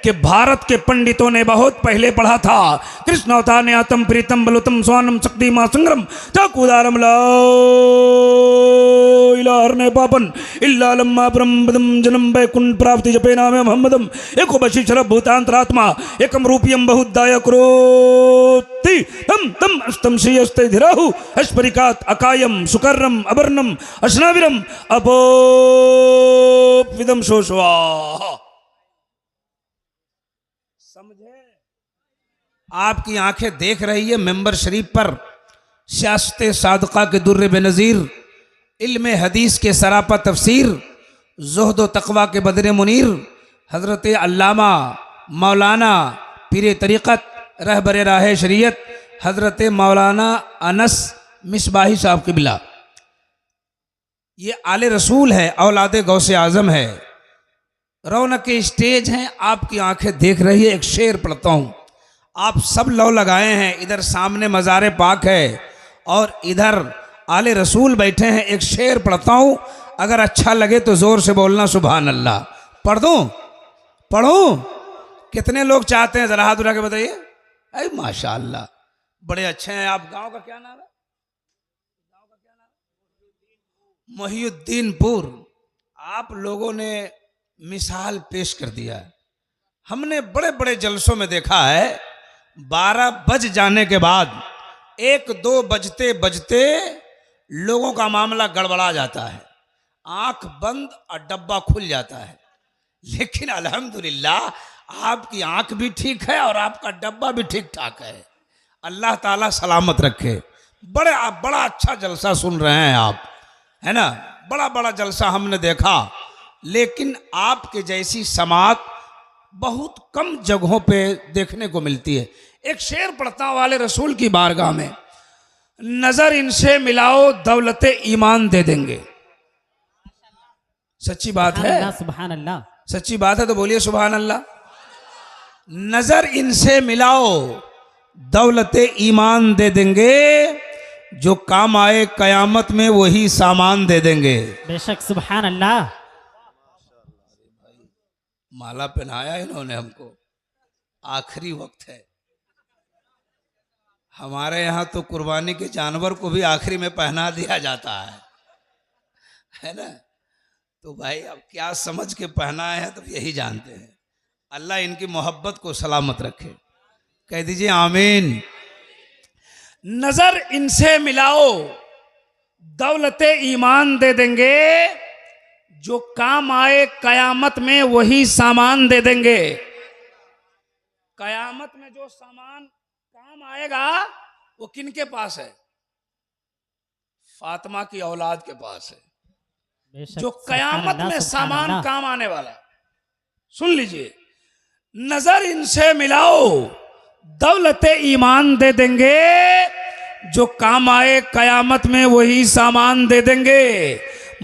कि भारत के पंडितों ने बहुत पहले पढ़ा था। कृष्ण अवतार ने आतम प्रीतम बलुतम स्वानम शक्ति मां संग्रम चाकुदारम लाहरने पापन इल्ला लम्मा ब्रह्मदम जन्म वैकुंठ प्राप्ति जपे नामे मोहम्मदम एको बशीशर भूतांतरात्मा एकम रूपियम बहुदाय करोति तम तम अष्टम श्रीयस्ते धीराहु अस्परिकात अकायम सुकर्णम अवर्णम अश्नाविरम अपोविदम शोषवा। समझे? आपकी आंखें देख रही है मेंबर शरीफ पर सियासत सादका के दुर्र बेनज़ीर, इल्म हदीस के सरापा तफसीर, ज़ुहद व तक़वा के बदर मुनीर, हज़रत अल्लामा मौलाना पीर तरीक़त रहबर राह शरीयत हज़रत मौलाना अनस मिसबाही साहब क़िबला। ये आले रसूल है, औलादे गौसे आज़म है, रौनक के स्टेज हैं, आपकी आंखें देख रही है। एक शेर पढ़ता हूँ, आप सब लौ लगाए हैं। इधर सामने मज़ार पाक है और इधर आले रसूल बैठे हैं। एक शेर पढ़ता हूँ, अगर अच्छा लगे तो ज़ोर से बोलना सुभान अल्लाह। पढ़ दूँ? पढ़ूँ? कितने लोग चाहते हैं, ज़रा हाथ उठा के बताइए। अरे माशाअल्लाह, बड़े अच्छे हैं आप। गांव का क्या नाम है? गांव का क्या नाम? मोहिउद्दीनपुर। आप लोगों ने मिसाल पेश कर दिया है। हमने बड़े बड़े जलसों में देखा है 12 बज जाने के बाद 1-2 बजते बजते लोगों का मामला गड़बड़ा जाता है, आंख बंद और डब्बा खुल जाता है। लेकिन अल्हम्दुलिल्लाह आपकी आंख भी ठीक है और आपका डब्बा भी ठीक ठाक है। अल्लाह ताला सलामत रखे। बड़ा अच्छा जलसा सुन रहे हैं आप, है ना? बड़ा बड़ा जलसा हमने देखा, लेकिन आपके जैसी समात बहुत कम जगहों पे देखने को मिलती है। एक शेर पढ़ता वाले रसूल की बारगाह में, नजर इनसे मिलाओ दौलते ईमान दे देंगे। सच्ची बात है? सुभान अल्लाह। सच्ची बात है तो बोलिए सुभान अल्लाह। नजर इनसे मिलाओ दौलते ईमान दे देंगे, जो काम आए कयामत में वही सामान दे देंगे। बेशक सुभान अल्लाह। माला पहनाया इन्होंने हमको, आखिरी वक्त है। हमारे यहाँ तो कुर्बानी के जानवर को भी आखिरी में पहना दिया जाता है ना? तो भाई अब क्या समझ के पहनाए हैं तो यही जानते हैं। अल्लाह इनकी मोहब्बत को सलामत रखे। कह दीजिए आमीन। नजर इनसे मिलाओ दौलते ईमान दे देंगे, जो काम आए कयामत में वही सामान दे देंगे। कयामत में जो सामान काम आएगा वो किनके पास है? फातिमा की औलाद के पास है। जो कयामत में सामान काम आने वाला, सुन लीजिए, नजर इनसे मिलाओ दौलते ईमान दे देंगे, जो काम आए कयामत में वही सामान दे देंगे।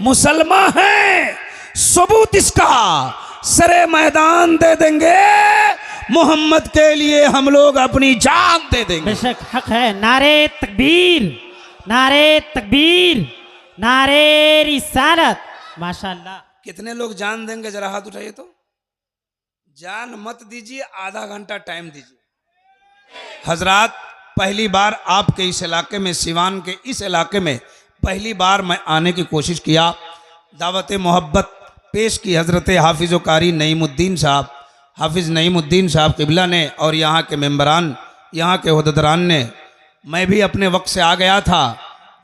मुसलमान हैं सबूत इसका, सरे मैदान दे देंगे, मोहम्मद के लिए हम लोग अपनी जान दे देंगे। बेशक हक है। नारे तकबीर, नारे तकबीर, नारे रिसालत। माशाअल्लाह। कितने लोग जान देंगे? जरा हाथ उठाइए तो। जान मत दीजिए, आधा घंटा टाइम दीजिए। हजरात, पहली बार आपके इस इलाके में, सिवान के इस इलाके में पहली बार मैं आने की कोशिश किया। दावत मोहब्बत पेश की हज़रत हाफिज़ कारी नईमुद्दीन साहब, हाफिज़ नईमुद्दीन साहब क़िबला ने और यहाँ के मेंबरान, यहाँ के उहदेदारान ने। मैं भी अपने वक्त से आ गया था,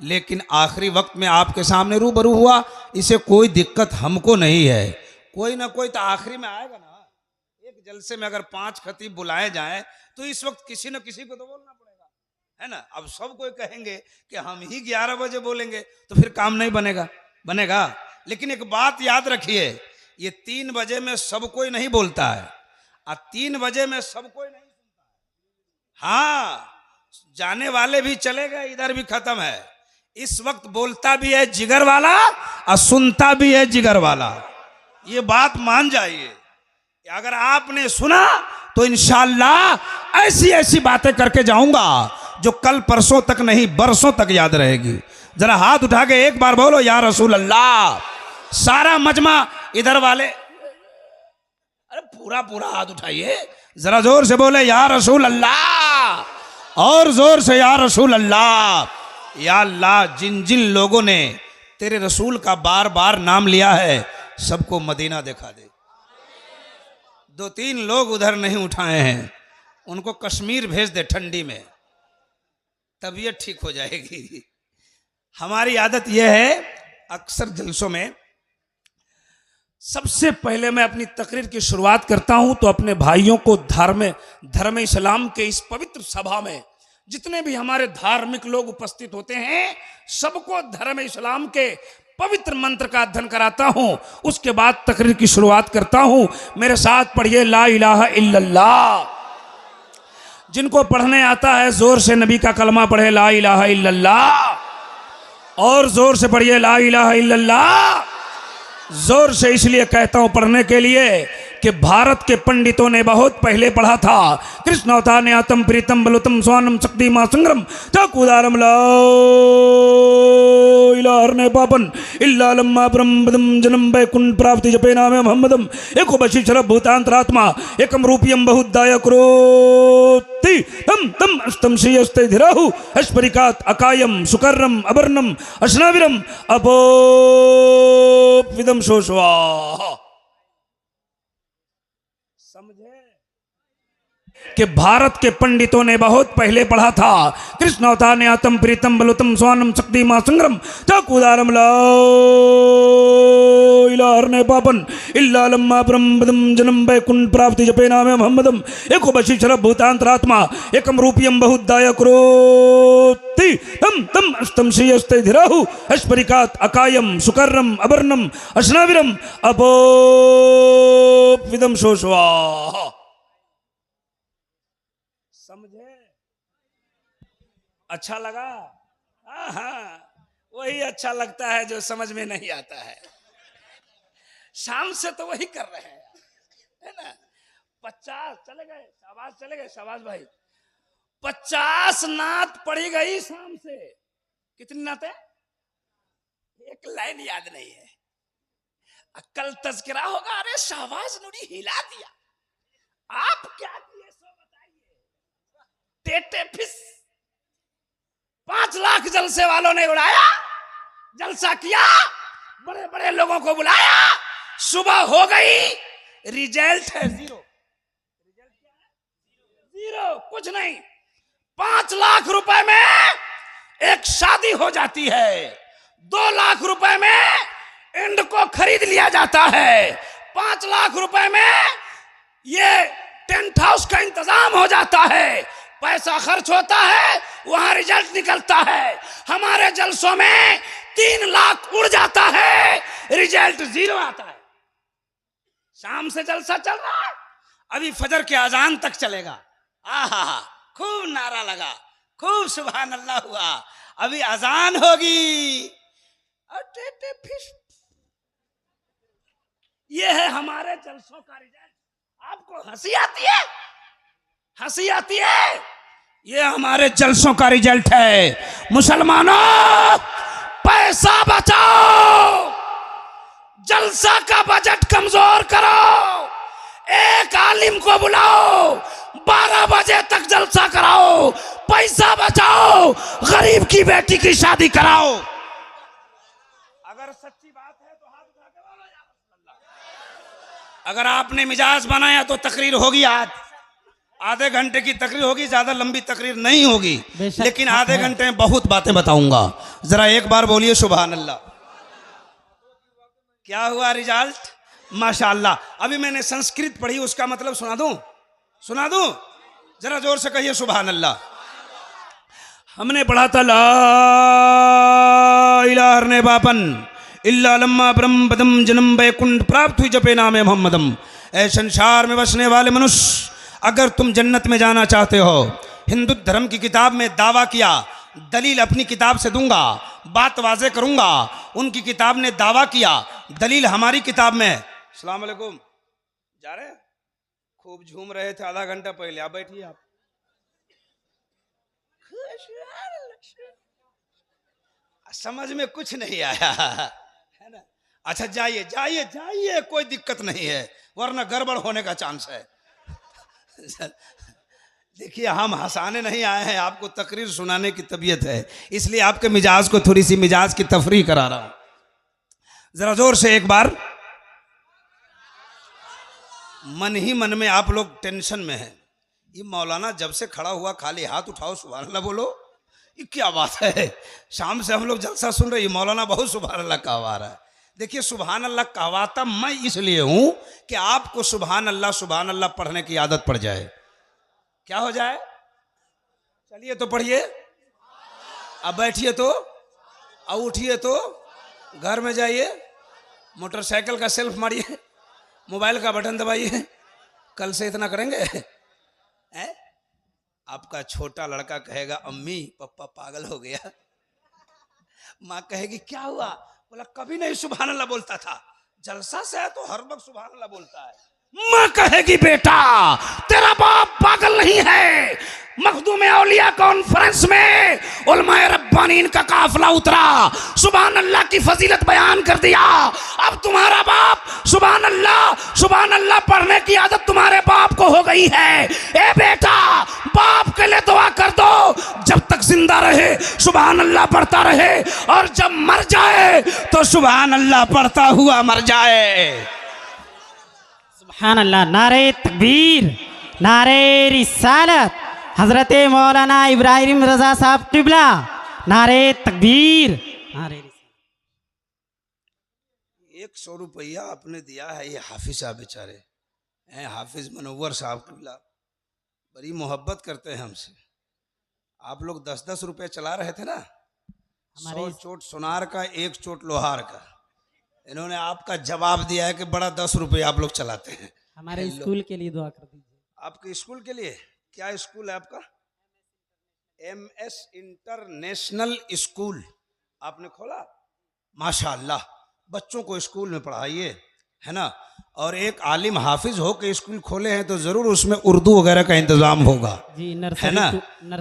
लेकिन आखिरी वक्त में आपके सामने रूबरू हुआ। इसे कोई दिक्कत हमको नहीं है, कोई ना कोई तो आखिरी में आएगा ना। एक जलसे में अगर 5 खतीब बुलाए जाएं तो इस वक्त किसी न किसी को तो बोलना पड़ेगा, है ना? अब सब कोई कहेंगे कि हम ही 11 बजे बोलेंगे तो फिर काम नहीं बनेगा। लेकिन एक बात याद रखिए, ये 3 बजे में सब कोई नहीं बोलता है और 3 बजे में सब कोई नहीं सुनता है। हाँ, जाने वाले भी चले गए, इधर भी खत्म है। इस वक्त बोलता भी है जिगर वाला और सुनता भी है जिगर वाला। ये बात मान जाइए। अगर आपने सुना तो इंशाअल्लाह ऐसी ऐसी बातें करके जाऊंगा जो कल परसों तक नहीं, बरसों तक याद रहेगी। जरा हाथ उठा के एक बार बोलो या रसूल अल्लाह। सारा मजमा इधर वाले, अरे पूरा पूरा हाथ उठाइए, जरा जोर से बोले या रसूल अल्लाह, और जोर से या रसूल अल्लाह। या अल्लाह, जिन जिन लोगों ने तेरे रसूल का बार बार नाम लिया है सबको मदीना दिखा दे। 2-3 लोग उधर नहीं उठाए हैं, उनको कश्मीर भेज दे ठंडी में, तबीयत ठीक हो जाएगी। हमारी आदत यह है, अक्सर जलसों में सबसे पहले मैं अपनी तकरीर की शुरुआत करता हूं तो अपने भाइयों को धर्म इस्लाम के इस पवित्र सभा में जितने भी हमारे धार्मिक लोग उपस्थित होते हैं सबको धर्म इस्लाम के पवित्र मंत्र का अध्ययन कराता हूं, उसके बाद तकरीर की शुरुआत करता हूं। मेरे साथ पढ़िए ला इलाहा इल्लल्लाह। जिनको पढ़ने आता है जोर से नबी का कलमा पढ़े ला इलाहा इल्लल्लाह, और जोर से पढ़िए ला इलाहा इल्लल्लाह। जोर से इसलिए कहता हूं पढ़ने के लिए कि भारत के पंडितों ने बहुत पहले पढ़ा था, कृष्ण अवतार ने आतम प्रीतम बलुतम स्वानम शक्ति मां संग्रम चकुदारम लाने पापन इल्ला लम्मा ब्रह्मदम जन्म वैकुंठ प्राप्ति जपे नामे मोहम्मदम एको बशीशर भूतांतरात्मा एकम रूपियम बहुदाय करोति तम तम अष्टम श्रीयस्ते धीराहु हस्परिकात अकायम सुकर्रम अबर्णम अश्नाविरम अपोविदम शोषवा। समझे कि भारत के पंडितों ने बहुत पहले पढ़ा था, कृष्ण अवतार ने आतम प्रीतम बलुतम स्वानम शक्ति मां संग्रम चकुदारम लाने पापन इल्ला लम्मा ब्रह्मदम जन्म वैकुंठ प्राप्ति जपे नामे मोहम्मदम एको बशीशर भूतांतरात्मा एकम रूपियम बहुदाय करोति तम तम अष्टम श्रीयस्ते धीराहु हस्परिकात अकायम सुकर्रम अबर्णम अश्नाविरम अपोविदम शोषवा। समझे? अच्छा लगा? हाँ, वही अच्छा लगता है जो समझ में नहीं आता है। शाम से तो वही कर रहे हैं, है ना। 50 चले गए, शाबाश, चले गए, शाबाश भाई। 50 नात पड़ी गई शाम से। कितनी नात है? एक लाइन याद नहीं है। कल तज़किरा होगा, अरे शाबाश नूरी हिला दिया। आप क्या किए सो बताइए। टेटे फिस 5 लाख जलसे वालों ने उड़ाया, जलसा किया, बड़े बड़े लोगों को बुलाया, सुबह हो गई, रिजल्ट है 0। रिजल्ट क्या है? 0, कुछ नहीं। 5 लाख रुपए में एक शादी हो जाती है, 2 लाख रुपए में इंड को खरीद लिया जाता है, 5 लाख रुपए में ये टेंट हाउस का इंतजाम हो जाता है, पैसा खर्च होता है, वहां रिजल्ट निकलता है। हमारे जलसों में 3 लाख उड़ जाता है, रिजल्ट 0 आता है। शाम से जलसा चल रहा है, अभी फजर के अजान तक चलेगा। आहा, खूब नारा लगा, खूब सुभान अल्लाह हुआ, अभी अजान होगी। ये है हमारे जलसों का रिजल्ट। आपको हंसी आती है? हंसी आती है? ये हमारे जलसों का रिजल्ट है। मुसलमानों, पैसा बचाओ, जलसा का बजट कमजोर करो, एक आलिम को बुलाओ, 12 बजे तक जलसा कराओ, पैसा बचाओ, गरीब की बेटी की शादी कराओ। अगर सच्ची बात है तो हाथ उठा के बोलो या रसूल अल्लाह। अगर आपने मिजाज बनाया तो तकरीर होगी, आज आधे घंटे की तकरीर होगी, ज्यादा लंबी तकरीर नहीं होगी, लेकिन आधे घंटे में बहुत बातें बताऊंगा। जरा एक बार बोलिए सुभान अल्लाह। क्या हुआ रिजल्ट? माशाअल्लाह। अभी मैंने संस्कृत पढ़ी, उसका मतलब सुना दूं? सुना दूं? जरा जोर से कहिए सुभान अल्लाह। हमने पढ़ा था ला इलाहा ने बापन इल्ला लम्मा ब्रह्मदम जन्म वैकुंठ प्राप्त हुई जपे नामे मोहम्मदम। ऐ संसार में बसने वाले मनुष्य, अगर तुम जन्नत में जाना चाहते हो, हिंदू धर्म की किताब में दावा किया, दलील अपनी किताब से दूंगा, बात वाजे करूंगा। उनकी किताब ने दावा किया, दलील हमारी किताब में। अस्सलाम वालेकुम, जा रहे? खूब झूम रहे थे आधा घंटा पहले, आप बैठिए। आप समझ में कुछ नहीं आया, है ना। अच्छा जाइए जाइए जाइए, कोई दिक्कत नहीं है, वरना गड़बड़ होने का चांस है। देखिए हम हंसाने नहीं आए हैं, आपको तकरीर सुनाने की तबीयत है, इसलिए आपके मिजाज को थोड़ी सी मिजाज की तफरीह करा रहा हूं। जरा जोर से एक बार, मन ही मन में आप लोग टेंशन में हैं। ये मौलाना जब से खड़ा हुआ खाली हाथ उठाओ सुभान अल्लाह बोलो, ये क्या बात है? शाम से हम लोग जलसा सुन रहे हैं, मौलाना बहुत सुभान अल्लाह कहवा रहा है। देखिए सुभान अल्लाह कहवाता मैं इसलिए हूं कि आपको सुभान अल्लाह पढ़ने की आदत पड़ जाए। क्या हो जाए? चलिए तो पढ़िए, अब बैठिए तो, अब उठिए तो, घर में जाइए, मोटरसाइकिल का सेल्फ मारिए, मोबाइल का बटन दबाइए। कल से इतना करेंगे? आपका छोटा लड़का कहेगा अम्मी पप्पा पागल हो गया, माँ कहेगी क्या हुआ? बोला कभी नहीं सुभान अल्लाह बोलता था, जलसा से है तो हर वक्त सुभान अल्लाह बोलता है। माँ कहेगी बेटा तेरा बाप पागल नहीं है, मखदूम औलिया कॉन्फ्रेंस में उलमाए रब्बानीन का काफिला उतरा, सुभान अल्लाह की फजीलत बयान कर दिया। अब तुम्हारा बाप सुभान अल्लाह पढ़ने की आदत तुम्हारे बाप को हो गई है। ए बेटा बाप के लिए दुआ कर दो, जब तक जिंदा रहे सुभान अल्लाह पढ़ता रहे, और जब मर जाए तो सुभान अल्लाह पढ़ता हुआ मर जाए। सुभान अल्लाह। नारे तकबीर, नारे रिसालत, हजरत मौलाना इब्राहिम रजा साहब किबला, नारे तकबीर, नारे रिसालत। 100 रुपया आपने दिया है, ये हाफिज साहब बेचारे हैं, हाफिज मनोवर साहब किबला बड़ी मोहब्बत करते हैं हमसे। आप लोग 10-10 रुपये चला रहे थे ना, 100 चोट सोनार का 1 चोट लोहार का, इन्होंने आपका जवाब दिया है कि बड़ा 10 रुपये आप लोग चलाते हैं। हमारे स्कूल के लिए दुआ कर दीजिए। आपके स्कूल के लिए? क्या स्कूल है आपका? MS इंटरनेशनल स्कूल आपने खोला, माशाअल्लाह। बच्चों को स्कूल में पढ़ाइए, है ना, और एक आलिम हाफिज हो के स्कूल खोले हैं तो जरूर उसमें उर्दू वगैरह का इंतजाम होगा जी, है ना।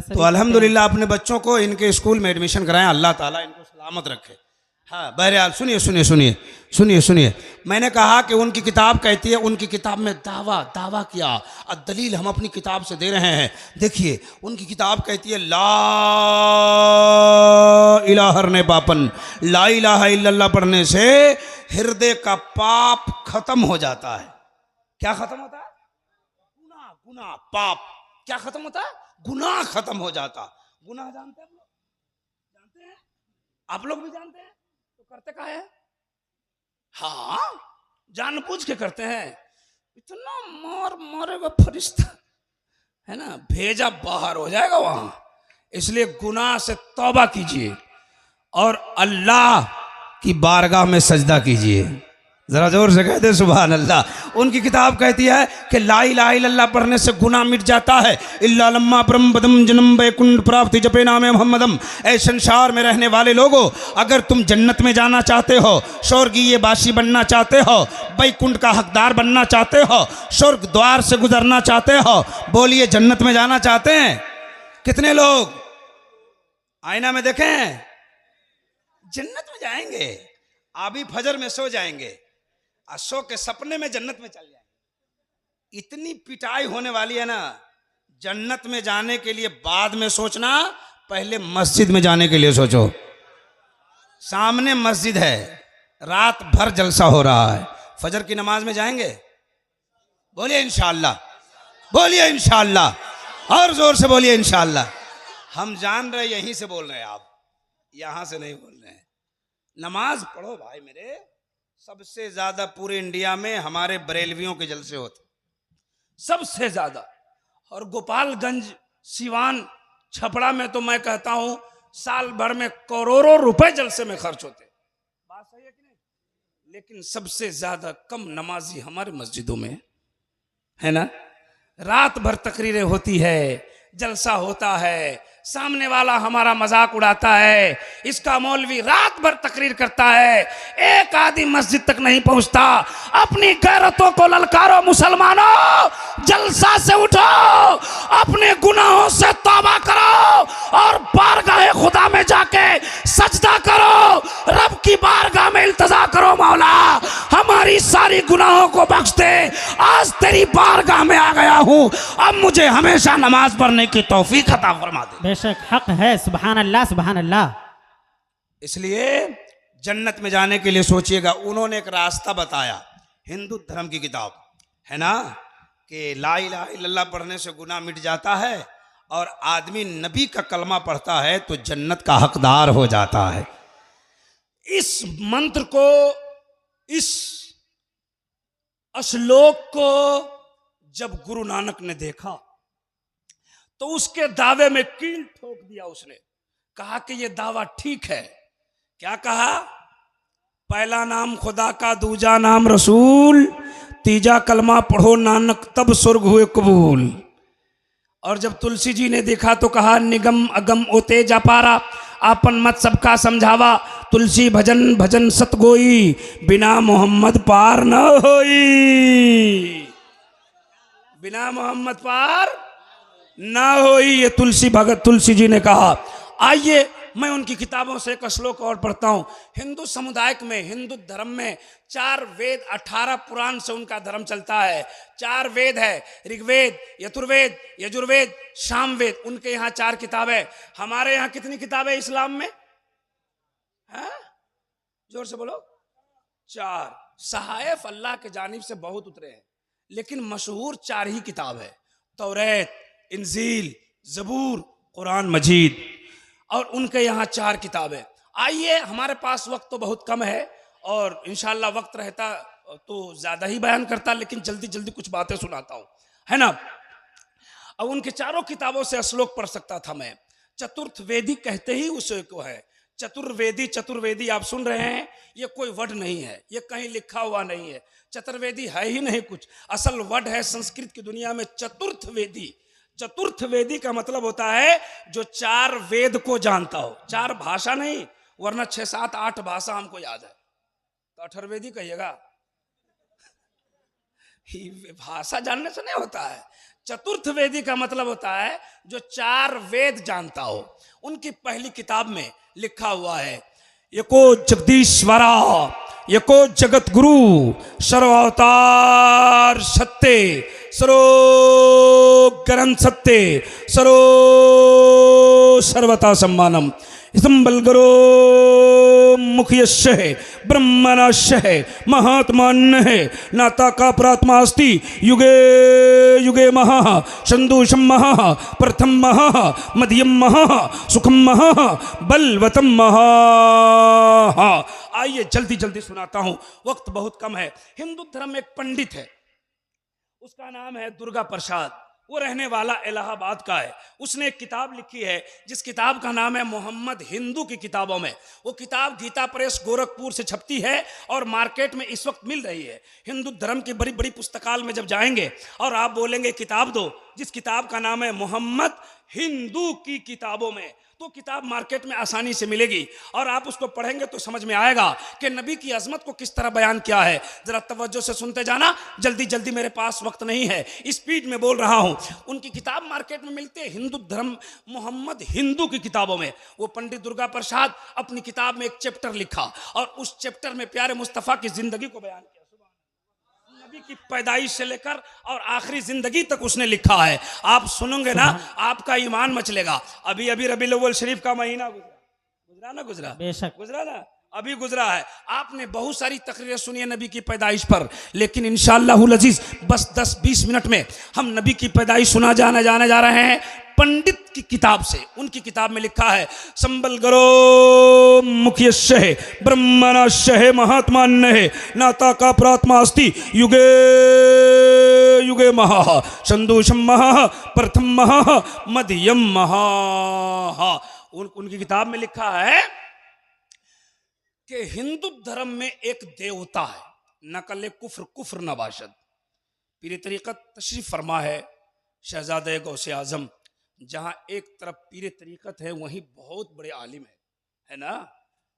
तो अल्हम्दुलिल्लाह अपने बच्चों को इनके स्कूल में एडमिशन कराएं, अल्लाह ताला इनको सलामत रखे। हाँ बहरहाल सुनिए सुनिए सुनिए सुनिए सुनिए, मैंने कहा कि उनकी किताब कहती है, उनकी किताब में दावा किया, और दलील हम अपनी किताब से दे रहे हैं। देखिए उनकी किताब कहती है ला इलाहा ने पापन, ला इलाहा इल्लल्लाह पढ़ने से हृदय का पाप खत्म हो जाता है। क्या खत्म होता है? गुनाह पाप। क्या खत्म होता है? गुनाह खत्म हो जाता। गुनाह जानते हैं? जानते हैं? आप लोग भी जानते हैं तो करते क्या है? हाँ जानबूझ के करते हैं। इतना मारेगा फरिश्ता, है ना, भेजा बाहर हो जाएगा वहां। इसलिए गुनाह से तौबा कीजिए और अल्लाह की बारगाह में सजदा कीजिए। जरा जोर से कहते सुभान अल्लाह। उनकी किताब कहती है कि ला इलाहा इल्लल्लाह पढ़ने से गुनाह मिट जाता है। इल्ला लम्मा परम पदम जन्म बैकुंठ प्राप्ति जपे नामे मोहम्मदम। ऐ संसार में रहने वाले लोगों, अगर तुम जन्नत में जाना चाहते हो, स्वर्गीय बासी बनना चाहते हो, बैकुंठ का हकदार बनना चाहते हो, स्वर्ग द्वार से गुजरना चाहते हो, बोलिए जन्नत में जाना चाहते हैं? कितने लोग आईना में देखें? जन्नत में जाएंगे। आबी फजर में सो जाएंगे, सो के सपने में जन्नत में चल जाएंगे। इतनी पिटाई होने वाली है ना, जन्नत में जाने के लिए बाद में सोचना, पहले मस्जिद में जाने के लिए सोचो। सामने मस्जिद है, रात भर जलसा हो रहा है, फजर की नमाज में जाएंगे? बोलिए इंशाअल्लाह, बोलिए इंशाअल्लाह, और जोर से बोलिए इंशाअल्लाह। हम जान रहे, यहीं से बोल रहे हैं, आप यहां से नहीं बोल रहे हैं। नमाज पढ़ो भाई मेरे। सबसे ज्यादा पूरे इंडिया में हमारे बरेलवियों के जलसे होते, सबसे ज्यादा। और गोपालगंज, सिवान, छपरा में तो मैं कहता हूं साल भर में करोड़ों रुपए जलसे में खर्च होते। बात सही है कि नहीं? लेकिन सबसे ज्यादा कम नमाजी हमारे मस्जिदों में, है ना। रात भर तकरीरें होती है, जलसा होता है, सामने वाला हमारा मजाक उड़ाता है, इसका मौलवी रात भर तकरीर करता है, एक आदमी मस्जिद तक नहीं पहुंचता। अपनी गैरतों को ललकारो मुसलमानों, जलसा से उठो, अपने गुनाहों से तौबा करो और बारगाह खुदा में जाके सजदा करो, रब की बारगाह में इल्तजा करो मौला, हमारी सारी गुनाहों को बख्श दे। आज तेरी बारगाह में आ गया हूँ, अब मुझे हमेशा नमाज पढ़ने की तौफीक अता फरमा दे। बेशक हक है। सुभान अल्लाह सुभान अल्लाह। इसलिए जन्नत में जाने के लिए सोचिएगा, उन्होंने एक रास्ता बताया, हिंदू धर्म की किताब है ना, कि ला इलाहा इल्लल्लाह पढ़ने से गुनाह मिट जाता है और आदमी नबी का कलमा पढ़ता है तो जन्नत का हकदार हो जाता है। इस मंत्र को, इस श्लोक को जब गुरु नानक ने देखा तो उसके दावे में कील ठोक दिया। उसने कहा कि यह दावा ठीक है। क्या कहा? पहला नाम खुदा का, दूजा नाम रसूल, तीजा कलमा पढ़ो नानक तब स्वर्ग हुए कबूल। और जब तुलसी जी ने देखा तो कहा, निगम अगम ओते जा पारा, आपन मत सबका समझावा, तुलसी भजन भजन सत गोई, बिना मोहम्मद पार न होई, बिना मोहम्मद पार ना होई। ये तुलसी भगत तुलसी जी ने कहा। आइए मैं उनकी किताबों से एक श्लोक और पढ़ता हूं। हिंदू समुदाय में, हिंदू धर्म में 4 वेद 18 पुराण से उनका धर्म चलता है। 4 वेद है, ऋग्वेद, यजुर्वेद, यजुर्वेद, सामवेद। उनके यहाँ 4 किताबें। हमारे यहाँ कितनी किताबें इस्लाम में है? जोर से बोलो। 4। सहायफ अल्लाह के जानिब से बहुत उतरे हैं, लेकिन मशहूर 4 ही किताब है, तौरात, इंजील, जबूर, कुरान मजीद। और उनके यहाँ 4 किताबें। आइए, हमारे पास वक्त तो बहुत कम है और इंशाल्लाह वक्त रहता तो ज्यादा ही बयान करता, लेकिन जल्दी जल्दी कुछ बातें सुनाता हूं, है ना। अब उनके 4 किताबों से श्लोक पढ़ सकता था मैं। चतुर्थ वेदी कहते ही उसे को है। चतुर्वेदी, चतुर्वेदी आप सुन रहे हैं, ये कोई वर्ड नहीं है, ये कहीं लिखा हुआ नहीं है। चतुर्वेदी है ही नहीं कुछ, असल वर्ड है संस्कृत की दुनिया में चतुर्थ वेदी। चतुर्थ वेदी का मतलब होता है जो 4 वेद को जानता हो। 4 भाषा नहीं, वरना 6, 7, 8 भाषा हमको याद है, तो अठर्वेदी कहिएगा। भाषा जानने से नहीं होता है। चतुर्थ वेदी का मतलब होता है जो 4 वेद जानता हो। उनकी पहली किताब में लिखा हुआ है, एको जगदीश्वरा, एको जगत गुरु, सर्वावतार सत्य, सरो ग्रंथ सत्य, सरो सर्वता सम्मानम, संबलगरो मुखयस्य है, ब्रह्मणस्य है, महात्मान्य है, नाता का प्रात्मास्ति, युगे युगे महा, संदोषम महा, प्रथम महा, मध्यम महा, सुखम महा, बलवतम महा। आइए जल्दी जल्दी सुनाता हूं, वक्त बहुत कम है। हिंदू धर्म में एक पंडित है, उसका नाम है दुर्गा प्रसाद। वो रहने वाला इलाहाबाद का है। उसने एक किताब लिखी है जिस किताब का नाम है मोहम्मद हिंदू की किताबों में। वो किताब गीता प्रेस गोरखपुर से छपती है और मार्केट में इस वक्त मिल रही है। हिंदू धर्म की बड़ी बड़ी पुस्तकालय में जब जाएंगे और आप बोलेंगे किताब दो, जिस किताब का नाम है मोहम्मद हिंदू की किताबों में, तो किताब मार्केट में आसानी से मिलेगी और आप उसको पढ़ेंगे तो समझ में आएगा कि नबी की अजमत को किस तरह बयान किया है। जरा तवज्जो से सुनते जाना, जल्दी जल्दी, मेरे पास वक्त नहीं है, स्पीड में बोल रहा हूं। उनकी किताब मार्केट में मिलती है, हिंदू धर्म मोहम्मद हिंदू की किताबों में। वो पंडित दुर्गा प्रसाद अपनी किताब में एक चैप्टर लिखा और उस चैप्टर में प्यारे मुस्तफ़ा की जिंदगी को बयान किया। नबी की पैदाइश से लेकर और आखिरी जिंदगी तक उसने लिखा है। आप सुनोगे ना, आपका ईमान मचलेगा। अभी अभी रबीउल अव्वल शरीफ का महीना गुजरा बेशक गुजरा ना, अभी गुजरा है। आपने बहुत सारी तकरीरें सुनी है नबी की पैदाइश पर, लेकिन इंशाअल्लाहुल अजीज बस 10-20 मिनट में हम नबी की पैदाइश जाने जा रहे हैं पंडित की किताब से। उनकी किताब में लिखा है, संबल गरो मुखयस्य है, ब्रह्मणस्य है, महात्मान्य है, नाता का प्रात्मास्ति, युगे युगे महा, संदोषम महा, प्रथम महा, मध्यम महा। उनकी किताब में लिखा है कि हिंदू धर्म में एक देवता है, नकल कुफ्र कुफ्र नबाशद। पीर तरीक़त तशरीफ फरमा है शहजादे गौसे आजम। जहाँ एक तरफ पीर तरीक़त है, वहीं बहुत बड़े आलिम है ना।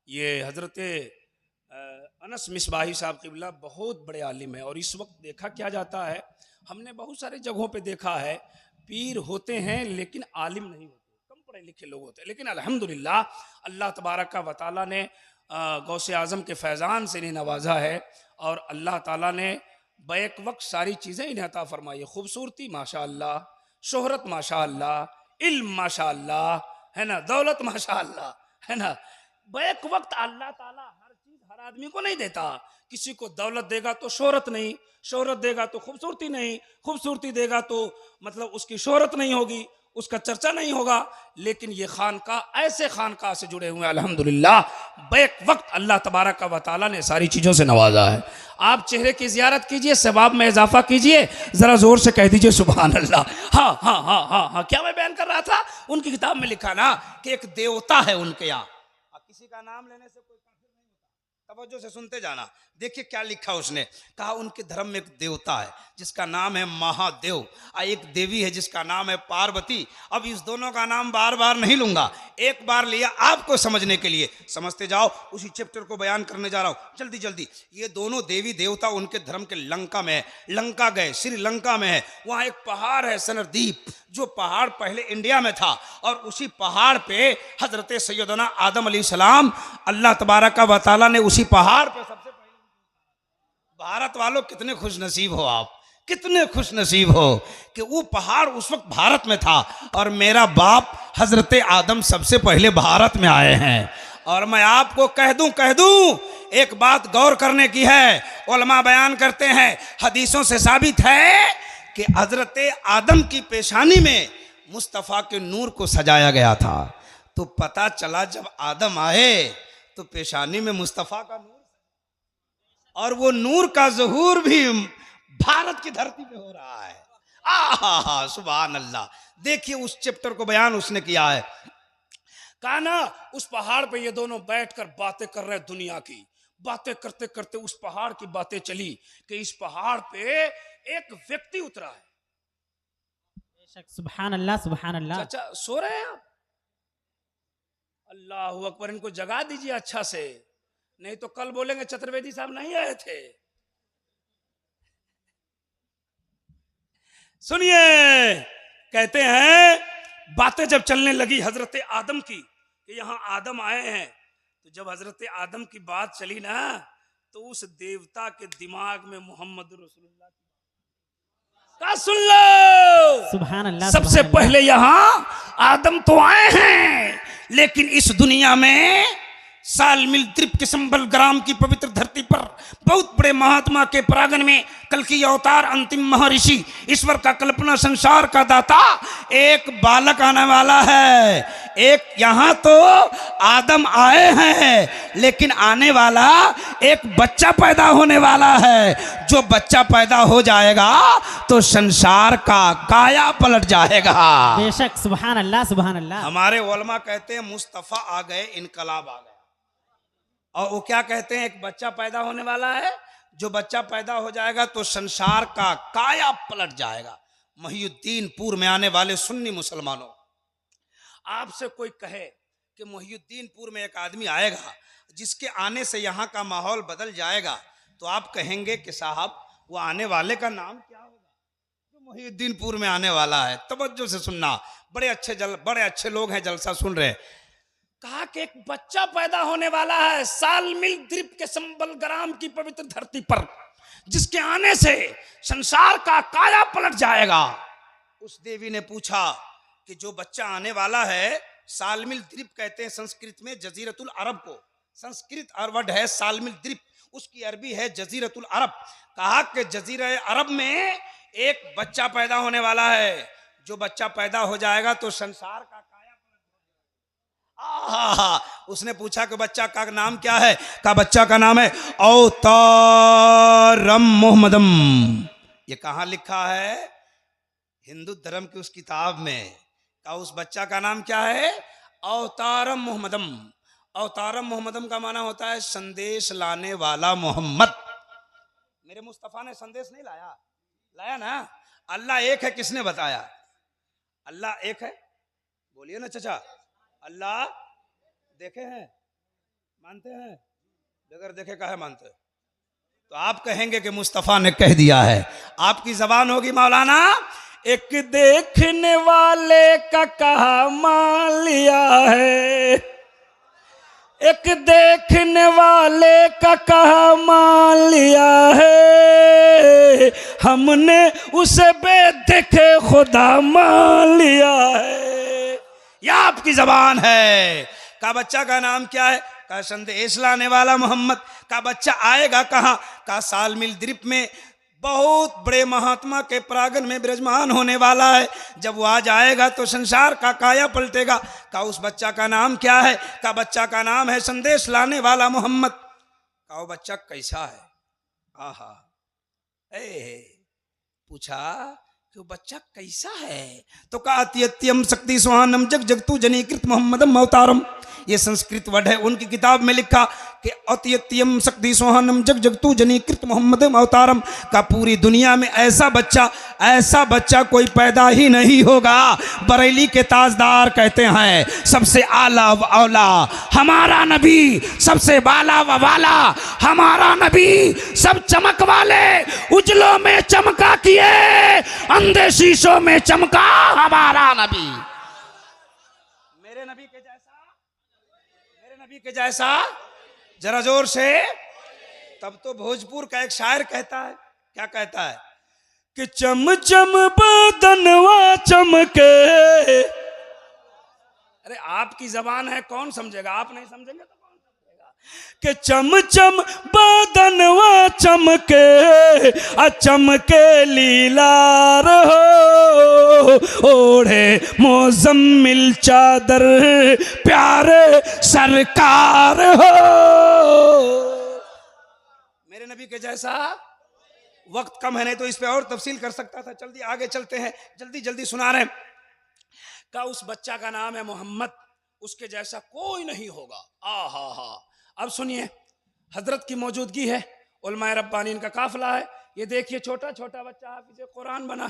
ये हजरत अनस मिसबाही साहब क़िबला बहुत बड़े आलिम है। और इस वक्त देखा क्या जाता है, हमने बहुत सारे जगहों पे देखा है, पीर होते हैं लेकिन आलिम नहीं होते, कम पढ़े लिखे लोग होते हैं। लेकिन अल्हम्दुलिल्लाह अल्लाह तबारक व तआला ने गौसे आज़म के फैज़ान से इन्हें नवाजा है और अल्लाह ताला ने बैक वक्त सारी चीज़ें इन्हें अता फरमाई है। खूबसूरती माशाअल्लाह, शोहरत माशाअल्लाह, इल्म माशाअल्लाह, है ना, दौलत माशाअल्लाह, है ना। बैक वक्त अल्लाह ताला हर चीज़ हर आदमी को नहीं देता। किसी को दौलत देगा तो शोहरत नहीं, शोहरत देगा तो खूबसूरती नहीं, खूबसूरती देगा तो मतलब उसकी शोहरत नहीं होगी, उसका चर्चा नहीं होगा। लेकिन ये खानका ऐसे खानका से जुड़े हुए अल्हम्दुलिल्लाह बैक वक्त अल्लाह तबारक व तआला ने सारी चीज़ों से नवाजा है। आप चेहरे की ज़ियारत कीजिए, सवाब में इजाफा कीजिए, ज़रा ज़ोर से कह दीजिए सुभान अल्लाह। हाँ हाँ हाँ हाँ हाँ, क्या मैं बयान कर रहा था, उनकी किताब में लिखा ना कि एक देवता है उनके यहाँ। किसी का नाम लेने से कोई काफिर नहीं होता, तवज्जो से सुनते जाना। देखिए क्या लिखा उसने, कहा उनके धर्म में एक देवता है जिसका नाम है महादेव और एक देवी है जिसका नाम है पार्वती। अब इस दोनों का नाम बार बार नहीं लूंगा, एक बार लिया आपको समझने के लिए, समझते जाओ। उसी चैप्टर को बयान करने जा रहा हूं जल्दी जल्दी। ये दोनों देवी देवता उनके धर्म के लंका में है, लंका गए, श्रीलंका में है। वहां एक पहाड़ है सनरदीप, जो पहाड़ पहले इंडिया में था और उसी पहाड़ पे हजरत सैयदना आदम अलैहिस्सलाम अल्लाह तबारक व तआला ने उसी पहाड़ पे सबसे पहले। भारत वालों कितने खुश नसीब हो आप, कितने खुश नसीब हो कि वो पहाड़ उस वक्त भारत में था और मेरा बाप हजरत आदम सबसे पहले भारत में आए हैं। और मैं आपको कह दूं एक बात गौर करने की है, उलमा बयान करते हैं, हदीसों से साबित है कि हजरत आदम की पेशानी में मुस्तफ़ा के नूर को सजाया गया था। तो पता चला जब आदम आए तो पेशानी में मुस्तफ़ा का नूर और वो नूर का ज़हूर भी भारत की धरती पे हो रहा है। आहा सुभान अल्लाह। देखिए उस चैप्टर को बयान उसने किया है, कहा ना उस पहाड़ पे ये दोनों बैठकर बातें कर रहे, दुनिया की बातें करते करते उस पहाड़ की बातें चली कि इस पहाड़ पे एक व्यक्ति उतरा है। सुभान अल्लाह सुभान अल्लाह। चाचा सो रहे हैं आप? अल्लाह अकबर, इनको जगा दीजिए अच्छा से, नहीं तो कल बोलेंगे चतुर्वेदी साहब नहीं आए थे। सुनिए, कहते हैं बातें जब चलने लगी हजरत आदम की कि यहां आदम आए हैं, तो जब हजरत आदम की बात चली ना तो उस देवता के दिमाग में मोहम्मद रसूलुल्लाह का सुन लो। सुभान अल्लाह। सबसे पहले यहां आदम तो आए हैं, लेकिन इस दुनिया में सालमिल द्वीप के संबल ग्राम की पवित्र धरती पर बहुत बड़े महात्मा के परागण में कल की अवतार अंतिम महर्षि ईश्वर का कल्पना संसार का दाता एक बालक आने वाला है। एक यहाँ तो आदम आए हैं, लेकिन आने वाला एक बच्चा पैदा होने वाला है। जो बच्चा पैदा हो जाएगा तो संसार का काया पलट जाएगा। बेशक सुभान अल्लाह सुभान अल्लाह। हमारे उलमा कहते हैं मुस्तफ़ा आ गए, इनकलाब आ गया। और वो क्या कहते हैं, एक बच्चा पैदा होने वाला है, जो बच्चा पैदा हो जाएगा तो संसार का काया पलट जाएगा। मोहिउद्दीनपुर में आने वाले सुन्नी मुसलमानों, आपसे कोई कहे कि मोहिउद्दीनपुर में एक आदमी आएगा जिसके आने से यहाँ का माहौल बदल जाएगा, तो आप कहेंगे कि साहब वो आने वाले का नाम क्या होगा जो मोहिउद्दीनपुर में आने वाला है। तवज्जो से सुनना, बड़े अच्छे लोग हैं, जलसा सुन रहे हैं। कहा कि एक बच्चा पैदा होने वाला है सालमिल द्वीप के संबल ग्राम की पवित्र धरती पर, जिसके आने से संसार का काया पलट जाएगा। उस देवी ने पूछा कि जो बच्चा आने वाला है, सालमिल द्वीप कहते हैं संस्कृत में जजीरतुल अरब को, संस्कृत वर्ड है सालमिल द्वीप, उसकी अरबी है जजीरतुल अरब। कहा कि जजीरा अरब में एक बच्चा पैदा होने वाला है, जो बच्चा पैदा हो जाएगा तो संसार का उसने पूछा कि बच्चा का नाम क्या है? का बच्चा का नाम है अवतारम मोहम्मदम। ये कहाँ लिखा है? हिंदू धर्म की उस किताब में। का उस बच्चा का नाम क्या है? अवतारम मोहम्मदम। अवतारम मोहम्मदम का माना होता है संदेश लाने वाला मोहम्मद। मेरे मुस्तफा ने संदेश नहीं लाया, लाया ना। अल्लाह एक है, किसने बताया? अल्लाह एक है, बोलिए ना चाचा। अल्लाह देखे हैं, मानते हैं? बगैर देखे का है मानते? तो आप कहेंगे कि मुस्तफ़ा ने कह दिया है। आपकी जबान होगी मौलाना, एक देखने वाले का कहा मान लिया है, एक देखने वाले का कहा मान लिया है, हमने उसे बेदेखे खुदा मान लिया है। यह आपकी जबान है। का बच्चा का नाम क्या है? का संदेश लाने वाला मोहम्मद। का बच्चा आएगा कहाँ? का साल मिल द्वीप में बहुत बड़े महात्मा के परागन में विराजमान होने वाला है। जब वो आ जाएगा तो संसार का काया पलटेगा। का उस बच्चा का नाम क्या है? का बच्चा का नाम है संदेश लाने वाला मोहम्मद। का वो बच्चा कैसा है? आहा, पूछा कि वो बच्चा कैसा है? तो का अत्यत्यम शक्ति स्वानम जग जगतु जनीकृत मोहम्मदम अवतारम। ये संस्कृत वर्ड है। उनकी किताब में लिखा कि अत्यत्यम शक्ति सोहनम जग जगतु जनीकृत मोहम्मदम अवतारम। का पूरी दुनिया में ऐसा बच्चा कोई पैदा ही नहीं होगा। बरेली के ताजदार कहते हैं सबसे आला व औला हमारा नबी, सबसे बाला व वाला हमारा नबी, सब चमक वाले उजलों में चमका किए, अंधे शीशों में चमका हमारा नबी। मेरे नबी के जैसा जरा जोर से। तब तो भोजपुर का एक शायर कहता है, क्या कहता है कि चम चम बदनवा चमके। अरे आपकी जबान है, कौन समझेगा? आप नहीं समझेंगे तो कौन समझेगा? कि चम चम बदनवा चमके, चमके लीलार हो, ओढ़े मोजम्मिल चादर प्यारे सरकार हो। मेरे नबी के जैसा। वक्त कम है, नहीं तो इस पे और तफसील कर सकता था। जल्दी आगे चलते हैं, जल्दी जल्दी सुना रहे हैं। का उस बच्चा का नाम है मोहम्मद, उसके जैसा कोई नहीं होगा। आहा हा। अब सुनिए, हजरत की मौजूदगी है, उलमाए रब्बानी इनका काफिला है। ये देखिए छोटा छोटा बच्चा हाफिज़ कुरान बना।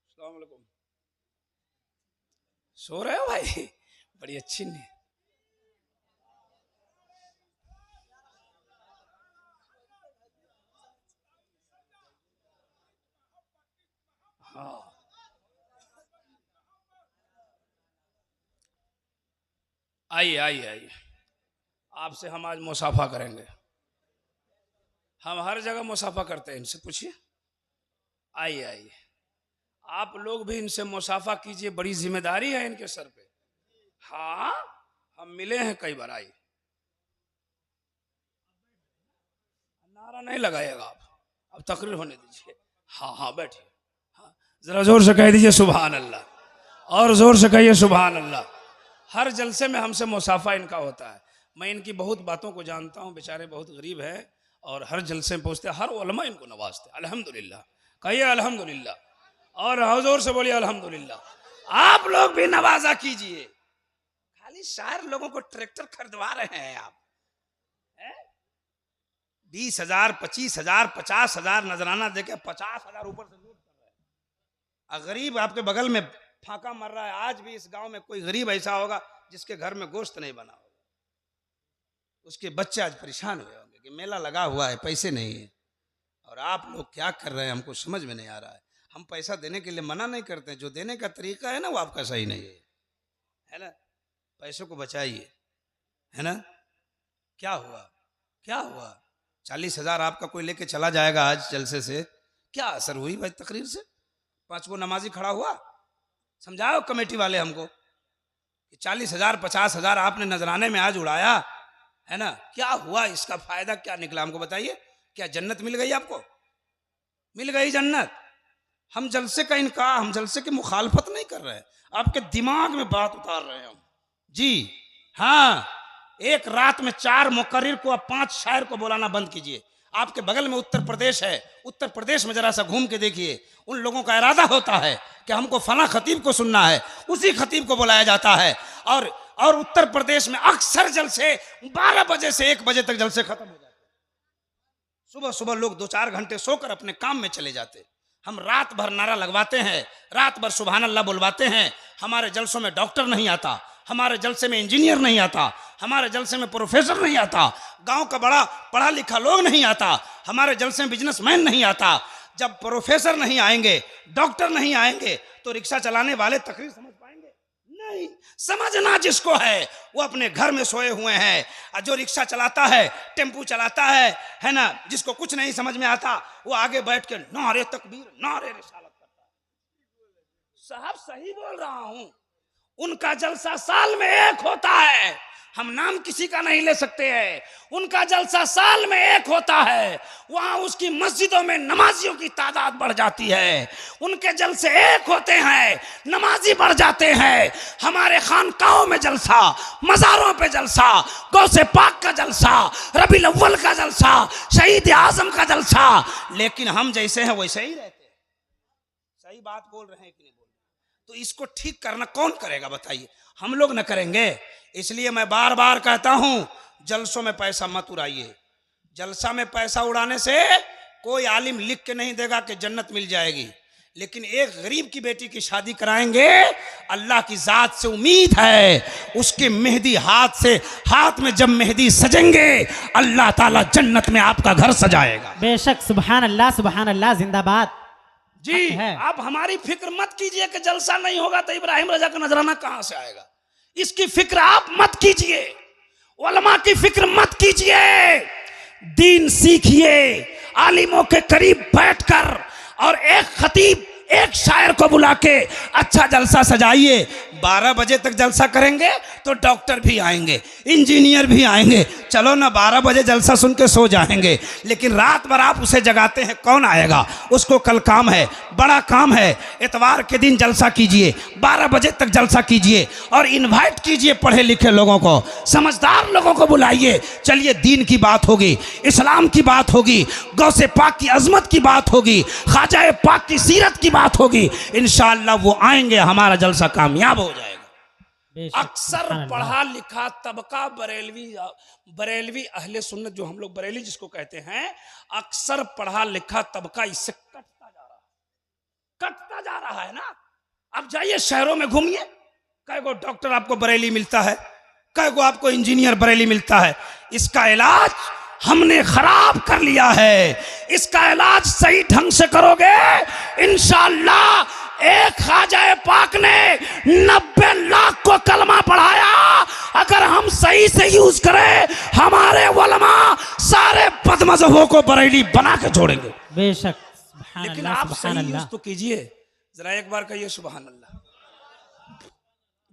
अस्सलाम वालेकुम। सो रहे हो भाई? बड़ी अच्छी नींद। हाँ, आइए आइए आइए, आपसे हम आज मुसाफा करेंगे। हम हर जगह मुसाफा करते हैं, इनसे पूछिए। आइए आइए, आप लोग भी इनसे मुसाफा कीजिए, बड़ी जिम्मेदारी है इनके सर पे। हाँ, हम मिले हैं कई बार। आइए, नारा नहीं लगाइएगा आप, अब तकरीर होने दीजिए। हाँ हाँ बैठिए। हाँ, जरा जोर से कह दीजिए सुभान अल्लाह, और जोर से कहिए सुभान अल्लाह। हर जलसे में हमसे मुसाफा इनका होता है। मैं इनकी बहुत बातों को जानता हूँ, बेचारे बहुत गरीब हैं और हर जलसे में पहुँचते, हर उलमा इनको नवाजते। अल्हम्दुलिल्लाह, कहिए अल्हम्दुलिल्लाह, और जोर से बोलिए अल्हम्दुलिल्लाह। आप लोग भी नवाजा कीजिए। खाली शायर लोगों को ट्रैक्टर खरीदवा रहे हैं आप। 20,000, 25,000, 50,000 नजराना देके 50,000 ऊपर से लूट कर रहे हैं। गरीब आपके बगल में फाका मर रहा है। आज भी इस गांव में कोई गरीब ऐसा होगा जिसके घर में गोश्त नहीं बना होगा। उसके बच्चे आज परेशान हुए होंगे कि मेला लगा हुआ है, पैसे नहीं है। और आप लोग क्या कर रहे हैं हमको समझ में नहीं आ रहा है। हम पैसा देने के लिए मना नहीं करते, जो देने का तरीका है ना वो आपका सही नहीं है ना। पैसों को बचाइए, है ना। क्या हुआ, क्या हुआ? 40,000 आपका कोई लेके चला जाएगा आज जलसे से, क्या असर हुई भाई तकरीर से? 5 गो नमाजी खड़ा हुआ? समझाओ कमेटी वाले हमको कि 40,000, 50,000 आपने नजराने में आज उड़ाया, है ना। क्या हुआ, इसका फायदा क्या निकला हमको बताइए। क्या जन्नत मिल गई आपको? मिल गई जन्नत? हम जलसे का इनकार, हम जलसे की मुखालफत नहीं कर रहे हैं, आपके दिमाग में बात उतार रहे हैं हम जी। हाँ, एक रात में 4 मुकर्रिर को, अब 5 शायर को बुलाना बंद कीजिए। आपके बगल में उत्तर प्रदेश है, उत्तर प्रदेश में जरा सा घूम के देखिए। उन लोगों का इरादा होता है कि हमको फला खतीब को सुनना है, उसी खतीब को बुलाया जाता है। और उत्तर प्रदेश में अक्सर जलसे 12 बजे से 1 बजे तक जलसे खत्म हो जाते हैं। सुबह सुबह लोग 2-4 घंटे सोकर अपने काम में चले जाते। हम रात भर नारा लगवाते हैं, रात भर सुभान अल्लाह बुलवाते हैं। हमारे जलसों में डॉक्टर नहीं आता, हमारे जलसे में इंजीनियर नहीं आता, हमारे जलसे में प्रोफेसर नहीं आता, गांव का बड़ा पढ़ा लिखा लोग नहीं आता, हमारे जलसे में बिजनेसमैन नहीं आता। जब प्रोफेसर नहीं आएंगे, डॉक्टर नहीं आएंगे, तो रिक्शा चलाने वाले तकरीर समझ पाएंगे नहीं, समझना जिसको है वो अपने घर में सोए हुए हैं। और जो रिक्शा चलाता है, टेम्पू चलाता है ना, जिसको कुछ नहीं समझ में आता वो आगे बैठ के नारे तकबीर नारे रिसालत करता है। साहब सही बोल रहा हूं, उनका जलसा साल में एक होता है, हम नाम किसी का नहीं ले सकते हैं, उनका जलसा साल में एक होता है। वहां उसकी मस्जिदों में नमाजियों की तादाद बढ़ जाती है, उनके जलसे एक होते हैं, नमाजी बढ़ जाते हैं। हमारे खानकाहों में जलसा, मज़ारों पे जलसा, गौसे पाक का जलसा, रबीउल अव्वल का जलसा, शहीद आजम का जलसा, लेकिन हम जैसे हैं वैसे ही रहते हैं। सही बात बोल रहे हैं कि नहीं बोल रहे? तो इसको ठीक करना कौन करेगा बताइए? हम लोग न करेंगे। इसलिए मैं बार बार कहता हूं, जलसों में पैसा मत उड़ाइए। जलसा में पैसा उड़ाने से कोई आलिम लिख के नहीं देगा कि जन्नत मिल जाएगी, लेकिन एक गरीब की बेटी की शादी कराएंगे, अल्लाह की जात से उम्मीद है उसके मेहंदी हाथ में जब मेहंदी सजेंगे, अल्लाह ताला जन्नत में आपका घर सजाएगा। बेशक, सुभान अल्लाह, जिंदाबाद जी। आप हमारी फिक्र मत कीजिए कि जलसा नहीं होगा तो इब्राहिम रजा का नजराना कहां से आएगा, इसकी फिक्र आप मत कीजिए, उलमा की फिक्र मत कीजिए। दीन सीखिए, आलिमों के करीब बैठकर, और एक खतीब एक शायर को बुला के अच्छा जलसा सजाइए। 12 बजे तक जलसा करेंगे तो डॉक्टर भी आएंगे, इंजीनियर भी आएंगे। चलो ना, 12 बजे जलसा सुन के सो जाएंगे, लेकिन रात भर आप उसे जगाते हैं, कौन आएगा? उसको कल काम है, बड़ा काम है। इतवार के दिन जलसा कीजिए, 12 बजे तक जलसा कीजिए और इनवाइट कीजिए पढ़े लिखे लोगों को, समझदार लोगों को बुलाइए। चलिए, दीन की बात होगी, इस्लाम की बात होगी, गौसे पाक की अजमत की बात होगी, ख्वाजा पाक की सीरत की बात होगी। इंशाअल्लाह वो आएंगे, हमारा जलसा कामयाब हो जाएगा। अक्सर पढ़ा लिखा तबका बरेलवी अहले सुन्नत, जो हम लोग बरेली जिसको कहते हैं, अक्सर पढ़ा लिखा तबका इससे कटता जा रहा है ना। अब जाइए शहरों में घूमिए, कई गो डॉक्टर आपको बरेली मिलता है, कई गो आपको इंजीनियर बरेली मिलता है। इसका इलाज हमने खराब कर लिया है, इसका इलाज सही ढंग से करोगे, इंशाअल्लाह। एक ख्वाजा पाक ने 90 लाख को कलमा पढ़ाया, अगर हम सही से यूज करें, हमारे उलमा सारे बदमज़हबों को बरेली बना के छोड़ेंगे। बेशक, लेकिन आप सही यूज तो कीजिए। जरा एक बार कहिए सुभान अल्लाह।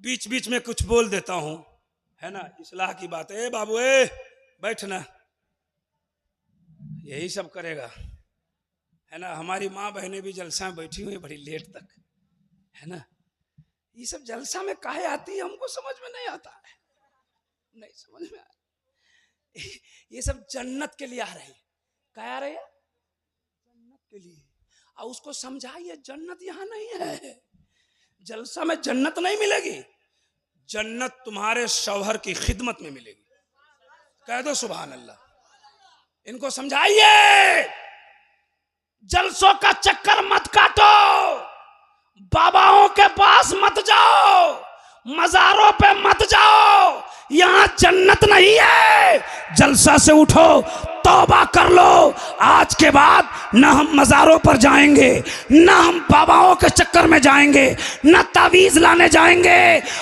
बीच बीच में कुछ बोल देता हूं, है ना, इस्लाह की बात है। बाबू बैठना, यही सब करेगा, है ना। हमारी माँ बहनें भी जलसा में बैठी हुई बड़ी लेट तक, है ना। ये सब जलसा में काहे आती है, हमको समझ में नहीं आता है, नहीं समझ में आया। ये सब जन्नत के लिए आ रही है। क्या आ रही है? जन्नत के लिए। और उसको समझाइए, जन्नत यहाँ नहीं है, जलसा में जन्नत नहीं मिलेगी, जन्नत तुम्हारे शौहर की खिदमत में मिलेगी। कह दो सुभान अल्लाह। इनको समझाइए, जलसों का चक्कर मत काटो, बाबाओं के पास मत जाओ, मज़ारों पे मत जाओ, यहां जन्नत नहीं है। जलसा से उठो, तौबा कर लो, आज के बाद न हम मज़ारों पर जाएंगे, न हम बाबाओं के चक्कर में जाएंगे, न तावीज़ लाने जाएंगे,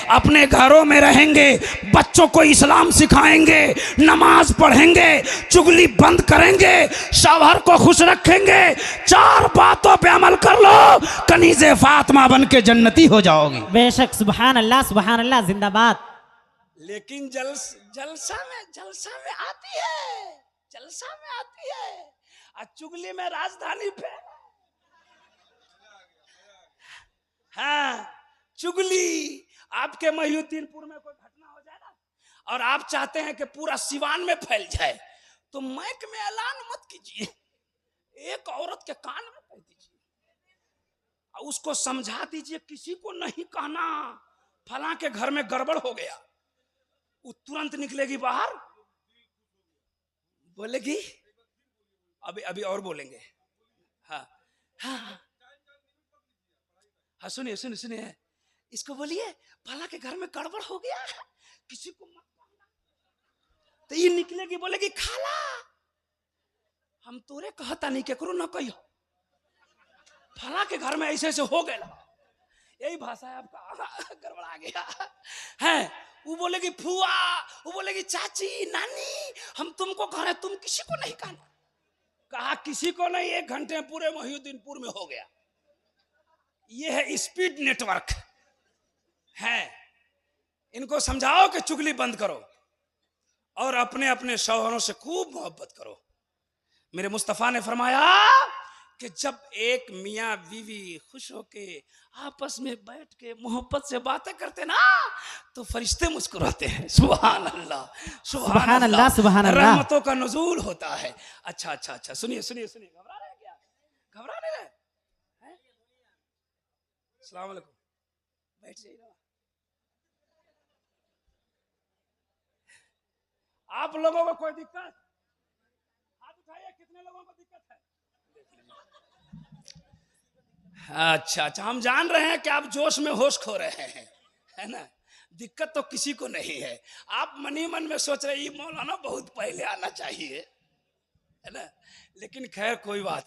अपने घरों में रहेंगे, बच्चों को इस्लाम सिखाएंगे, नमाज पढ़ेंगे, चुगली बंद करेंगे, शौहर को खुश रखेंगे। 4 बातों पे अमल कर लो, कनीज़े फातिमा बन के जन्नती हो जाओगी। बेशक, सुभान अल्लाह, जिंदाबाद। लेकिन जलसा में आती है, जलसा में आती है, और चुगली में राजधानी पे। हाँ, चुगली। आपके महिउद्दीनपुर में कोई घटना हो जाए ना, और आप चाहते हैं कि पूरा सिवान में फैल जाए, तो माइक में ऐलान मत कीजिए, एक औरत के कान में कह दीजिए, और उसको समझा दीजिए, किसी को नहीं कहना फलां के घर में गड़बड़ हो गया। वो तुरंत निकलेगी बाहर, बोलेगी अभी और बोलेंगे। हाँ हाँ हाँ, सुनिए, इसको बोलिए फला के घर में गड़बड़ हो गया, किसी को मत कहना। तो ये निकलेगी, बोलेगी खाला हम तोरे कहता नहीं, केकरो न कहियो, फला के घर में ऐसे ऐसे हो गया। यही भाषा है आपका। गड़बड़ा गया है। वो बोलेगी फुआ, वो बोलेगी चाची, नानी, हम तुमको कह रहे हैं, तुम किसी को नहीं कहना। कहा किसी को नहीं, 1 घंटे में पूरे मोहिउद्दीनपुर में हो गया। ये है स्पीड नेटवर्क है। इनको समझाओ कि चुगली बंद करो और अपने अपने शौहरों से खूब मोहब्बत करो। मेरे मुस्तफा ने फरमाया कि जब एक मियाँ बीवी खुश होके आपस में बैठ के मोहब्बत से बातें करते ना, तो फरिश्ते मुस्कुराते हैं। सुभान अल्लाह, सुभान अल्लाह, सुभान अल्लाह। रहमतों का नुज़ूल होता है। अच्छा अच्छा अच्छा, सुनिए सुनिए सुनिए, घबरा रहे हैं क्या? घबरा नहीं रहे? अस्सलाम वालेकुम, बैठ जाइए ना। आप लोगों को कोई दिक्कत? हाथ उठाइए, कितने लोगों को दिक्कत है? अच्छा अच्छा, हम जान रहे हैं कि आप जोश में होश खो रहे हैं, है ना। दिक्कत तो किसी को नहीं है। आप मनी मन में सोच रहे ये मौलाना बहुत पहले आना चाहिए, है ना। लेकिन खैर कोई बात